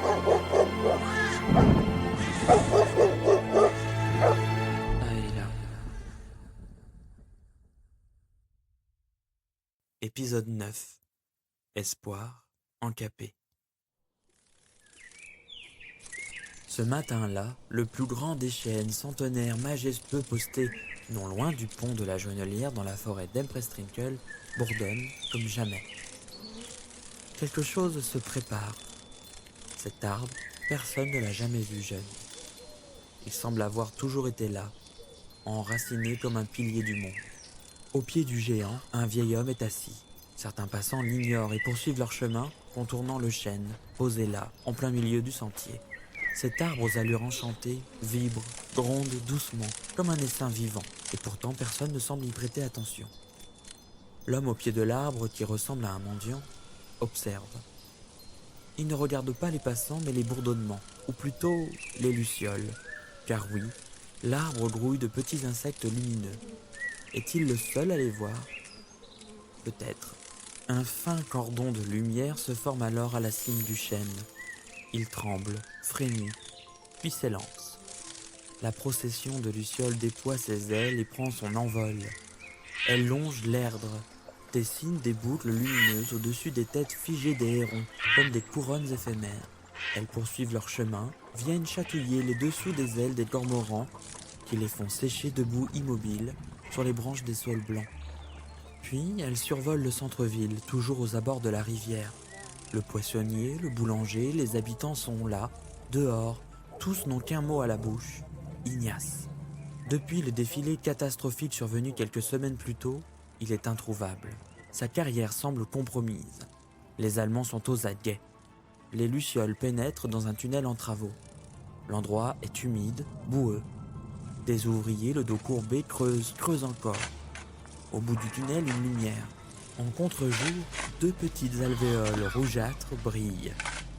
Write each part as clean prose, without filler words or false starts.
Aëla. Épisode 9. Espoir encapé. Ce matin-là, le plus grand des chênes centenaires majestueux posté non loin du pont de la Jonelière dans la forêt d'Emprestrinkle bourdonne comme jamais. Quelque chose se prépare. Cet arbre, personne ne l'a jamais vu jeune. Il semble avoir toujours été là, enraciné comme un pilier du monde. Au pied du géant, un vieil homme est assis. Certains passants l'ignorent et poursuivent leur chemin, contournant le chêne, posé là, en plein milieu du sentier. Cet arbre aux allures enchantées vibre, gronde doucement, comme un essaim vivant, et pourtant personne ne semble y prêter attention. L'homme au pied de l'arbre, qui ressemble à un mendiant, observe. Il ne regarde pas les passants, mais les bourdonnements, ou plutôt les lucioles. Car oui, l'arbre grouille de petits insectes lumineux. Est-il le seul à les voir ? Peut-être. Un fin cordon de lumière se forme alors à la cime du chêne. Il tremble, frémit, puis s'élance. La procession de lucioles déploie ses ailes et prend son envol. Elle longe l'erdre, dessine des boucles lumineuses au-dessus des têtes figées des hérons, comme des couronnes éphémères. Elles poursuivent leur chemin, viennent chatouiller les dessous des ailes des cormorans, qui les font sécher debout immobiles sur les branches des saules blancs. Puis elles survolent le centre-ville, toujours aux abords de la rivière. Le poissonnier, le boulanger, les habitants sont là, dehors, tous n'ont qu'un mot à la bouche, Ignace. Depuis le défilé catastrophique survenu quelques semaines plus tôt, il est introuvable. Sa carrière semble compromise. Les Allemands sont aux aguets. Les lucioles pénètrent dans un tunnel en travaux. L'endroit est humide, boueux. Des ouvriers, le dos courbé, creusent encore. Au bout du tunnel, une lumière. En contre-jour, deux petites alvéoles rougeâtres brillent.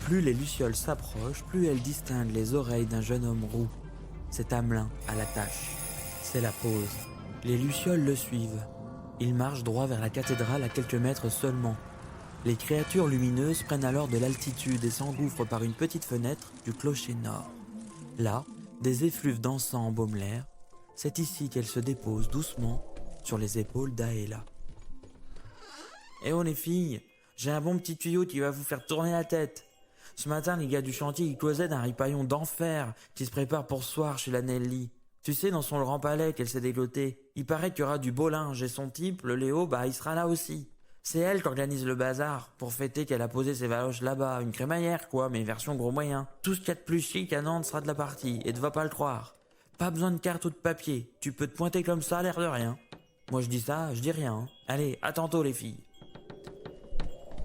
Plus les lucioles s'approchent, plus elles distinguent les oreilles d'un jeune homme roux. C'est Hamelin, à la tâche. C'est la pause. Les lucioles le suivent. Il marche droit vers la cathédrale à quelques mètres seulement. Les créatures lumineuses prennent alors de l'altitude et s'engouffrent par une petite fenêtre du clocher nord. Là, des effluves d'encens embaument l'air. C'est ici qu'elles se déposent doucement sur les épaules d'Aëla. « Eh oh les filles, j'ai un bon petit tuyau qui va vous faire tourner la tête. Ce matin, les gars du chantier, ils causaient d'un ripaillon d'enfer qui se prépare pour ce soir chez la Nelly. Tu sais, dans son grand palais qu'elle s'est dégotée. Il paraît qu'il y aura du beau linge et son type, le Léo, il sera là aussi. C'est elle qui organise le bazar pour fêter qu'elle a posé ses valoches là-bas. Une crémaillère quoi, mais version gros moyen. Tout ce qu'il y a de plus chic à Nantes sera de la partie, et ne va pas le croire. Pas besoin de carte ou de papier, tu peux te pointer comme ça, l'air de rien. Moi je dis ça, je dis rien. Hein. Allez, à tantôt les filles. »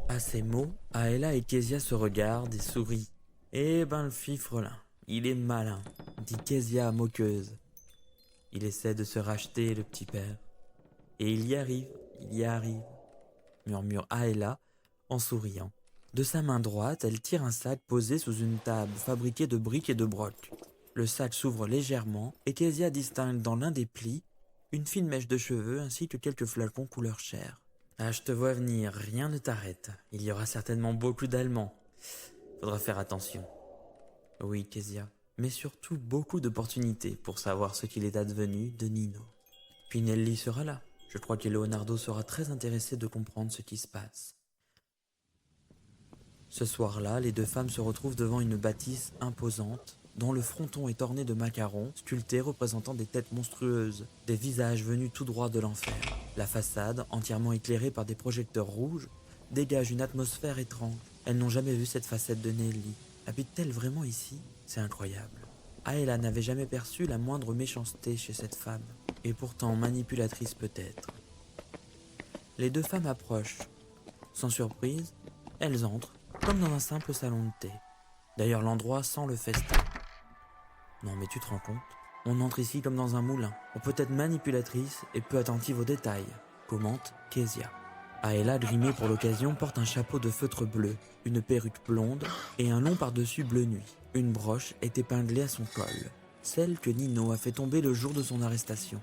À ces mots, Aëla et Kezia se regardent et sourient. « Eh ben le fifrelin, il est malin, » dit Kezia moqueuse. Il essaie de se racheter, le petit père. Et il y arrive, murmure Aëla en souriant. De sa main droite, elle tire un sac posé sous une table fabriquée de briques et de brocs. Le sac s'ouvre légèrement et Kezia distingue dans l'un des plis une fine mèche de cheveux ainsi que quelques flacons couleur chair. « Ah, je te vois venir, rien ne t'arrête. Il y aura certainement beaucoup d'Allemands. Faudra faire attention. » Oui, Kezia, mais surtout beaucoup d'opportunités pour savoir ce qu'il est advenu de Nino. Puis Nelly sera là. Je crois que Leonardo sera très intéressé de comprendre ce qui se passe. Ce soir-là, les deux femmes se retrouvent devant une bâtisse imposante, dont le fronton est orné de macarons, sculptés représentant des têtes monstrueuses, des visages venus tout droit de l'enfer. La façade, entièrement éclairée par des projecteurs rouges, dégage une atmosphère étrange. Elles n'ont jamais vu cette facette de Nelly. Habite-t-elle vraiment ici ? C'est incroyable. Aëla n'avait jamais perçu la moindre méchanceté chez cette femme, et pourtant manipulatrice peut-être. Les deux femmes approchent. Sans surprise, elles entrent, comme dans un simple salon de thé. D'ailleurs, l'endroit sent le festin. Non mais tu te rends compte ? On entre ici comme dans un moulin. On peut être manipulatrice et peu attentive aux détails, commente Kezia. Aëla, grimée pour l'occasion, porte un chapeau de feutre bleu, une perruque blonde et un long par-dessus bleu nuit. Une broche est épinglée à son col, celle que Nino a fait tomber le jour de son arrestation.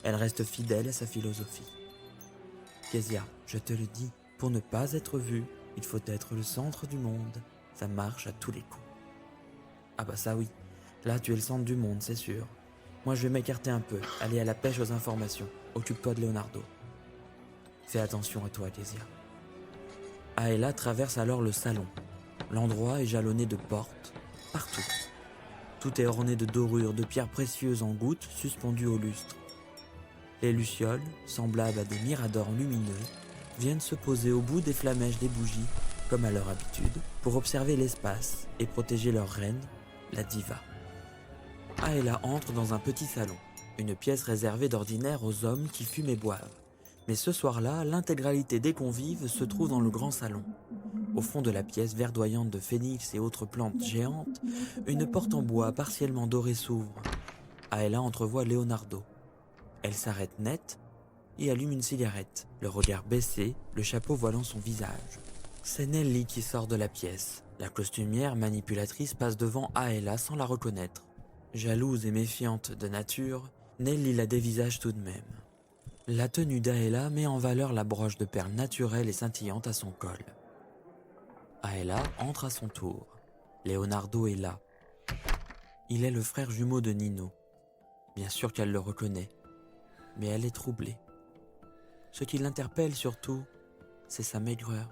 Elle reste fidèle à sa philosophie. Kezia, je te le dis, pour ne pas être vue, il faut être le centre du monde. Ça marche à tous les coups. Ah bah ça oui, là tu es le centre du monde, c'est sûr. Moi je vais m'écarter un peu, aller à la pêche aux informations. Occupe-toi de Leonardo. Fais attention à toi, Kezia. Aela traverse alors le salon. L'endroit est jalonné de portes, partout. Tout est orné de dorures, de pierres précieuses en gouttes suspendues au lustre. Les lucioles, semblables à des miradors lumineux, viennent se poser au bout des flamèches des bougies, comme à leur habitude, pour observer l'espace et protéger leur reine, la diva. Aela entre dans un petit salon, une pièce réservée d'ordinaire aux hommes qui fument et boivent. Mais ce soir-là, l'intégralité des convives se trouve dans le grand salon. Au fond de la pièce verdoyante de phénix et autres plantes géantes, une porte en bois partiellement dorée s'ouvre. Aela entrevoit Leonardo. Elle s'arrête net et allume une cigarette, le regard baissé, le chapeau voilant son visage. C'est Nelly qui sort de la pièce. La costumière manipulatrice passe devant Aela sans la reconnaître. Jalouse et méfiante de nature, Nelly la dévisage tout de même. La tenue d'Aela met en valeur la broche de perles naturelle et scintillante à son col. Aela entre à son tour. Leonardo est là. Il est le frère jumeau de Nino. Bien sûr qu'elle le reconnaît, mais elle est troublée. Ce qui l'interpelle surtout, c'est sa maigreur.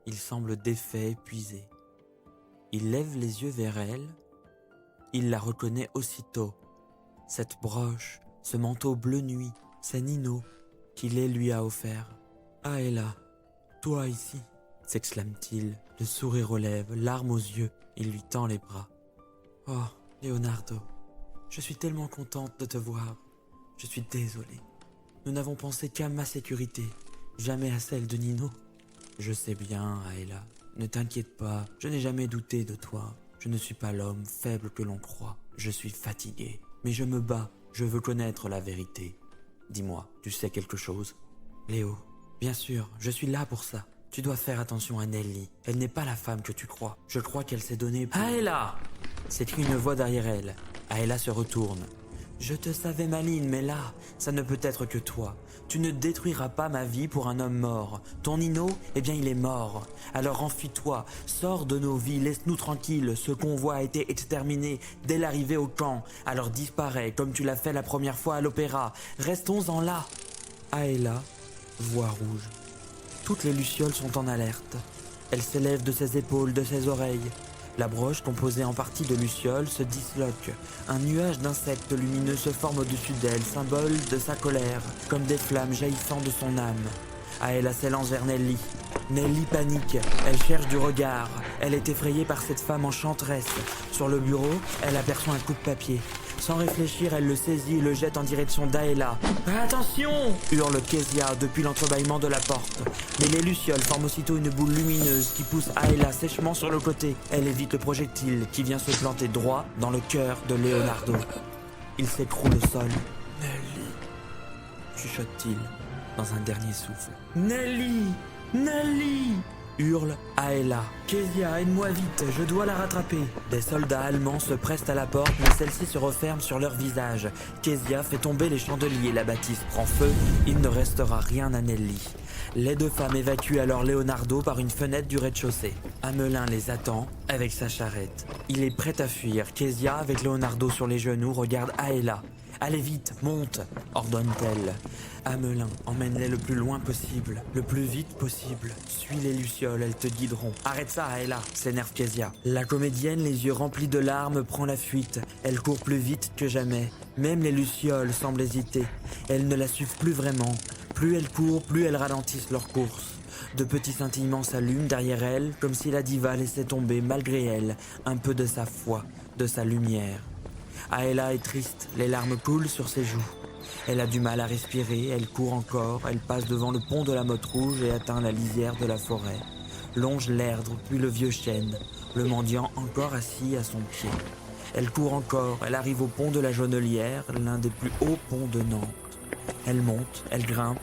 Il semble défait, épuisé. Il lève les yeux vers elle. Il la reconnaît aussitôt. Cette broche, ce manteau bleu nuit, c'est Nino qui les lui a offert. « Aela, toi ici !» s'exclame-t-il, le sourire aux lèvres, larmes aux yeux. Il lui tend les bras. « Oh, Leonardo, je suis tellement contente de te voir. Je suis désolée. Nous n'avons pensé qu'à ma sécurité, jamais à celle de Nino. » « Je sais bien, Aela, ne t'inquiète pas, je n'ai jamais douté de toi. Je ne suis pas l'homme faible que l'on croit. Je suis fatigué, mais je me bats, je veux connaître la vérité. Dis-moi, tu sais quelque chose ? Léo, bien sûr, je suis là pour ça. Tu dois faire attention à Nelly. Elle n'est pas la femme que tu crois. Je crois qu'elle s'est donnée pour... Aela ! S'écrie une voix derrière elle. Aela se retourne. Je te savais maligne, mais là, ça ne peut être que toi. Tu ne détruiras pas ma vie pour un homme mort. Ton Nino, eh bien il est mort. Alors enfuis-toi, sors de nos vies, laisse-nous tranquilles. Ce convoi a été exterminé dès l'arrivée au camp. Alors disparais, comme tu l'as fait la première fois à l'opéra. Restons-en là. Aela, voix rouge. Toutes les lucioles sont en alerte. Elles s'élèvent de ses épaules, de ses oreilles. La broche, composée en partie de lucioles, se disloque. Un nuage d'insectes lumineux se forme au-dessus d'elle, symbole de sa colère, comme des flammes jaillissant de son âme. Aela s'élance vers Nelly. Nelly panique, elle cherche du regard. Elle est effrayée par cette femme enchanteresse. Sur le bureau, elle aperçoit un coup de papier. Sans réfléchir, elle le saisit et le jette en direction d'Aela. « Attention !» hurle Kezia depuis l'entrebâillement de la porte. Mais les lucioles forment aussitôt une boule lumineuse qui pousse Aela sèchement sur le côté. Elle évite le projectile qui vient se planter droit dans le cœur de Leonardo. Il s'écroule au sol. « Nelly !» chuchote-t-il dans un dernier souffle. « Nelly ! Nelly !» hurle Aela. « Kezia, aide-moi vite, je dois la rattraper !» Des soldats allemands se pressent à la porte, mais celle-ci se referme sur leur visage. Kezia fait tomber les chandeliers, la bâtisse prend feu, il ne restera rien à Nelly. Les deux femmes évacuent alors Leonardo par une fenêtre du rez-de-chaussée. Amelin les attend avec sa charrette. Il est prêt à fuir. Kezia, avec Leonardo sur les genoux, regarde Aela. « Allez vite, monte !» ordonne-t-elle. Amelin, emmène-les le plus loin possible, le plus vite possible. Suis les lucioles, elles te guideront. Arrête ça, Aela, s'énerve Kezia. La comédienne, les yeux remplis de larmes, prend la fuite. Elle court plus vite que jamais. Même les lucioles semblent hésiter. Elles ne la suivent plus vraiment. Plus elles courent, plus elles ralentissent leur course. De petits scintillements s'allument derrière elle, comme si la diva laissait tomber, malgré elle, un peu de sa foi, de sa lumière. Aela est triste, les larmes coulent sur ses joues. Elle a du mal à respirer, elle court encore, elle passe devant le pont de la Motte Rouge et atteint la lisière de la forêt. Longe l'Erdre, puis le vieux chêne, le mendiant encore assis à son pied. Elle court encore, elle arrive au pont de la Jonelière, l'un des plus hauts ponts de Nantes. Elle monte, elle grimpe,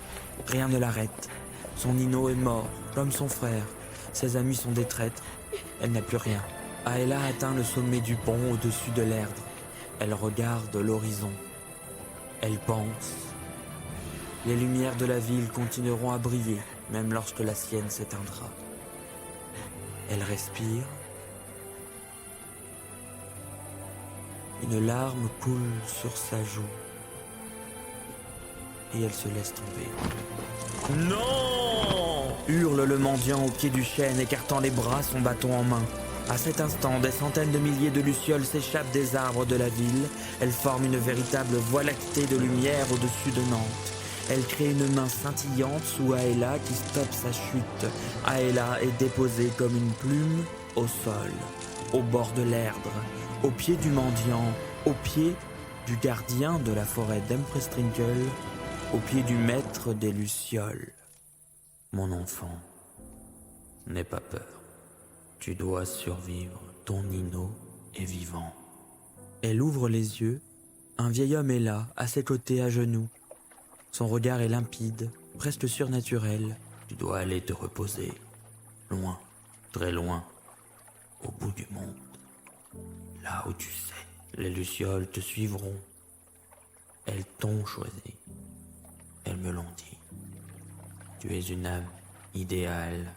rien ne l'arrête. Son Nino est mort, comme son frère. Ses amis sont des traîtres, elle n'a plus rien. Aela atteint le sommet du pont au-dessus de l'Erdre. Elle regarde l'horizon. Elle pense. Les lumières de la ville continueront à briller, même lorsque la sienne s'éteindra. Elle respire. Une larme coule sur sa joue. Et elle se laisse tomber. Non! Hurle le mendiant au pied du chêne, écartant les bras, son bâton en main. À cet instant, des centaines de milliers de lucioles s'échappent des arbres de la ville. Elles forment une véritable voie lactée de lumière au-dessus de Nantes. Elle crée une main scintillante sous Aella qui stoppe sa chute. Aella est déposée comme une plume au sol, au bord de l'Erdre, au pied du mendiant, au pied du gardien de la forêt d'Emprestrinkle, au pied du maître des lucioles. Mon enfant, n'aie pas peur. Tu dois survivre, ton Nino est vivant. Elle ouvre les yeux, un vieil homme est là, à ses côtés, à genoux. Son regard est limpide, presque surnaturel. Tu dois aller te reposer, loin, très loin, au bout du monde. Là où tu sais, les lucioles te suivront. Elles t'ont choisi, elles me l'ont dit. Tu es une âme idéale,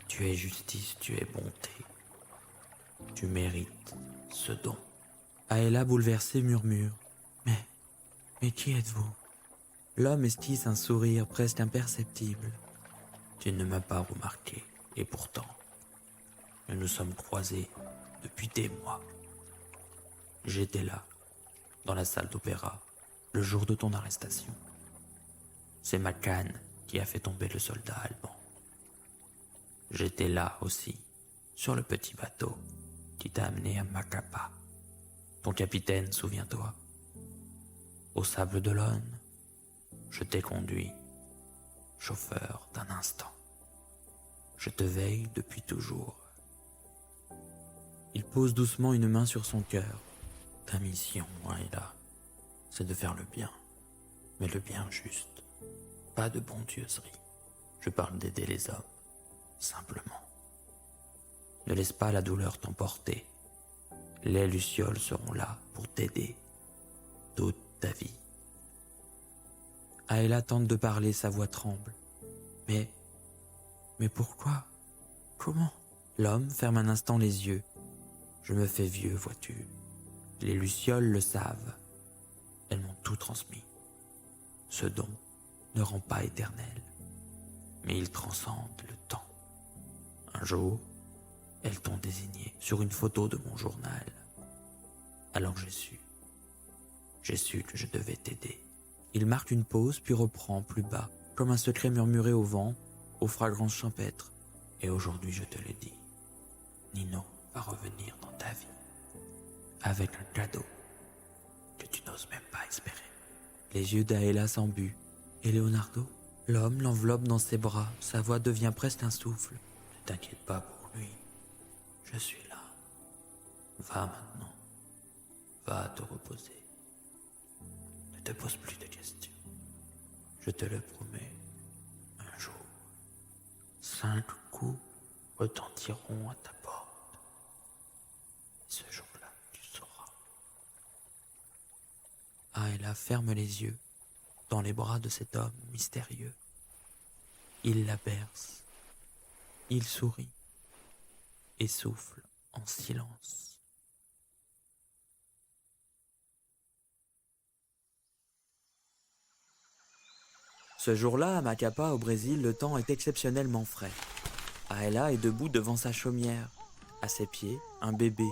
tu es justice, tu es bonté. Tu mérites ce don. Aella, bouleversée, murmure. Mais qui êtes-vous? L'homme esquisse un sourire presque imperceptible. Tu ne m'as pas remarqué, et pourtant, nous nous sommes croisés depuis des mois. J'étais là, dans la salle d'opéra, le jour de ton arrestation. C'est ma canne qui a fait tomber le soldat allemand. J'étais là aussi, sur le petit bateau qui t'a amené à Macapa. Ton capitaine, souviens-toi. Au sable d'Olonne, je t'ai conduit, chauffeur d'un instant. Je te veille depuis toujours. Il pose doucement une main sur son cœur. Ta mission, Aella, c'est de faire le bien, mais le bien juste. Pas de bondieuserie. Je parle d'aider les hommes, simplement. Ne laisse pas la douleur t'emporter. Les lucioles seront là pour t'aider toute ta vie. Aella tente de parler, sa voix tremble. Mais pourquoi? Comment? L'homme ferme un instant les yeux. Je me fais vieux, vois-tu. Les lucioles le savent. Elles m'ont tout transmis. Ce don ne rend pas éternel, mais il transcende le temps. Un jour, elles t'ont désigné sur une photo de mon journal. Alors j'ai su que je devais t'aider. Il marque une pause puis reprend plus bas, comme un secret murmuré au vent, aux fragrances champêtres. Et aujourd'hui je te le dis, Nino va revenir dans ta vie, avec un cadeau que tu n'oses même pas espérer. Les yeux d'Aella s'embuent. Et Leonardo? L'homme l'enveloppe dans ses bras, sa voix devient presque un souffle. Ne t'inquiète pas pour lui, je suis là. Va maintenant, va te reposer. Ne te pose plus de questions. Je te le promets, un jour, 5 coups retentiront à ta porte. Et ce jour-là, tu sauras. Aella ferme les yeux dans les bras de cet homme mystérieux. Il la berce. Il sourit et souffle en silence. Ce jour-là, à Macapa, au Brésil, le temps est exceptionnellement frais. Aella est debout devant sa chaumière. À ses pieds, un bébé.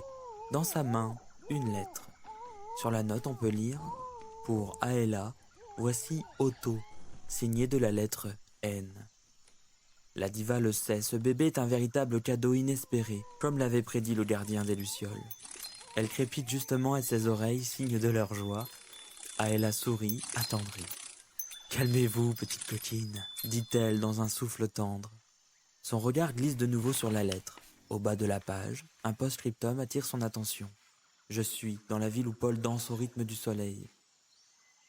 Dans sa main, une lettre. Sur la note, on peut lire « Pour Aella, voici Otto, signé de la lettre N ». La diva le sait, ce bébé est un véritable cadeau inespéré, comme l'avait prédit le gardien des lucioles. Elle crépite justement à ses oreilles, signe de leur joie. Aella sourit, attendrie. « Calmez-vous, petite coquine, dit-elle dans un souffle tendre. Son regard glisse de nouveau sur la lettre. Au bas de la page, un post-scriptum attire son attention. Je suis dans la ville où Paul danse au rythme du soleil.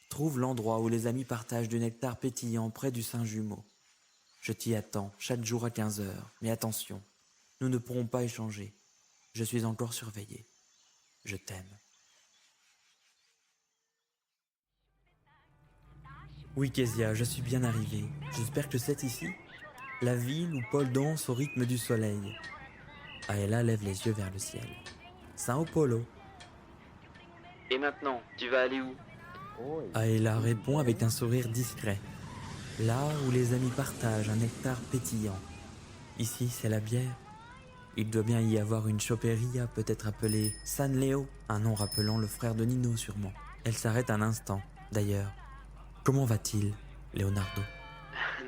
Trouve l'endroit où les amis partagent du nectar pétillant près du Saint-Jumeau. Je t'y attends, chaque jour à 15 heures. Mais attention, nous ne pourrons pas échanger. Je suis encore surveillé. Je t'aime. » Oui, Kezia, je suis bien arrivé. J'espère que c'est ici. La ville où Paul danse au rythme du soleil. Aela lève les yeux vers le ciel. Sao Paulo. Et maintenant, tu vas aller où? Aela répond avec un sourire discret. Là où les amis partagent un nectar pétillant. Ici, c'est la bière. Il doit bien y avoir une choperia, peut-être appelée San Leo, un nom rappelant le frère de Nino sûrement. Elle s'arrête un instant, d'ailleurs. Comment va-t-il, Leonardo?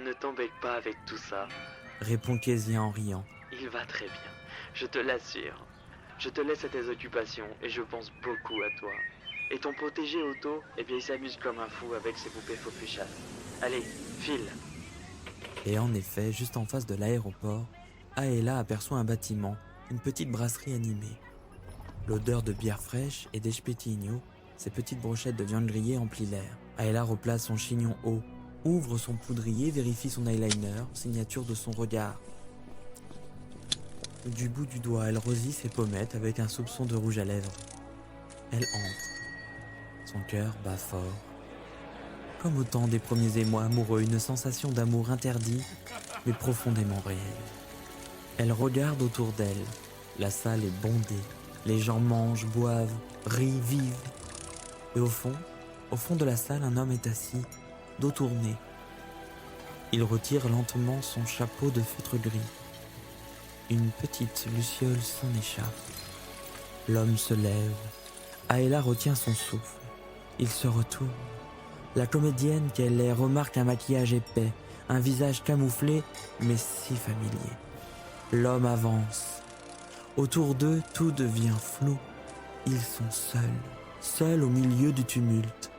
Ne t'embête pas avec tout ça. Répond Kezia en riant. Il va très bien, je te l'assure. Je te laisse à tes occupations et je pense beaucoup à toi. Et ton protégé Otto, eh bien il s'amuse comme un fou avec ses poupées faux-fuchas. Allez, file. Et en effet, juste en face de l'aéroport, Aela aperçoit un bâtiment, une petite brasserie animée. L'odeur de bière fraîche et d'espetigno, ces petites brochettes de viande grillée emplissent l'air. Aela replace son chignon haut, ouvre son poudrier, vérifie son eyeliner, signature de son regard. Du bout du doigt, elle rosille ses pommettes avec un soupçon de rouge à lèvres. Elle entre. Son cœur bat fort. Comme au temps des premiers émois amoureux, une sensation d'amour interdit, mais profondément réelle. Elle regarde autour d'elle. La salle est bondée. Les gens mangent, boivent, rient, vivent. Et au fond de la salle, un homme est assis, dos tourné. Il retire lentement son chapeau de feutre gris. Une petite luciole s'en échappe. L'homme se lève. Aela retient son souffle. Il se retourne. La comédienne qu'elle est remarque un maquillage épais, un visage camouflé, mais si familier. L'homme avance. Autour d'eux, tout devient flou. Ils sont seuls au milieu du tumulte.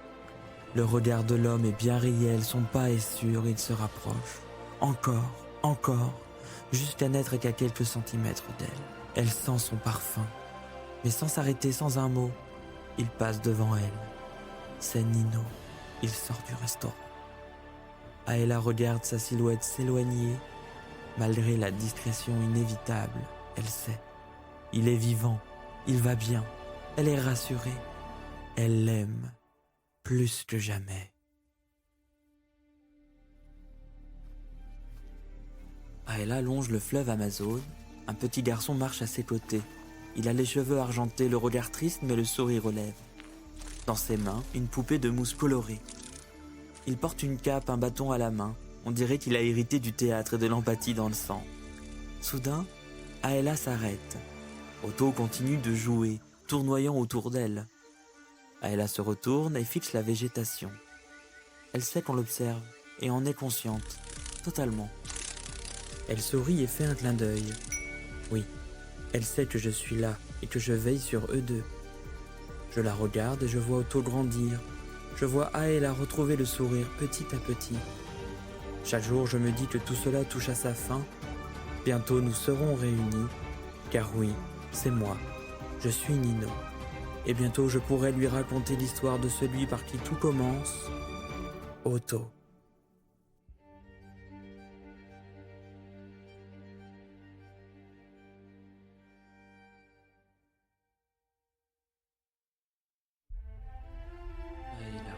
Le regard de l'homme est bien réel, son pas est sûr, il se rapproche. Encore, jusqu'à n'être qu'à quelques centimètres d'elle. Elle sent son parfum, mais sans s'arrêter, sans un mot, il passe devant elle. C'est Nino, il sort du restaurant. Aela regarde sa silhouette s'éloigner. Malgré la discrétion inévitable, elle sait. Il est vivant, il va bien, elle est rassurée. Elle l'aime plus que jamais. Aela longe le fleuve Amazone. Un petit garçon marche à ses côtés. Il a les cheveux argentés, le regard triste mais le sourire aux lèvres. Dans ses mains, une poupée de mousse colorée. Il porte une cape, un bâton à la main. On dirait qu'il a hérité du théâtre et de l'empathie dans le sang. Soudain, Aela s'arrête. Otto continue de jouer, tournoyant autour d'elle. Aela se retourne et fixe la végétation. Elle sait qu'on l'observe et en est consciente, totalement. Elle sourit et fait un clin d'œil. Oui, elle sait que je suis là et que je veille sur eux deux. Je la regarde et je vois Otto grandir. Je vois Aela retrouver le sourire petit à petit. Chaque jour, je me dis que tout cela touche à sa fin. Bientôt, nous serons réunis. Car oui, c'est moi. Je suis Nino. Et bientôt, je pourrai lui raconter l'histoire de celui par qui tout commence, Otto. Aela.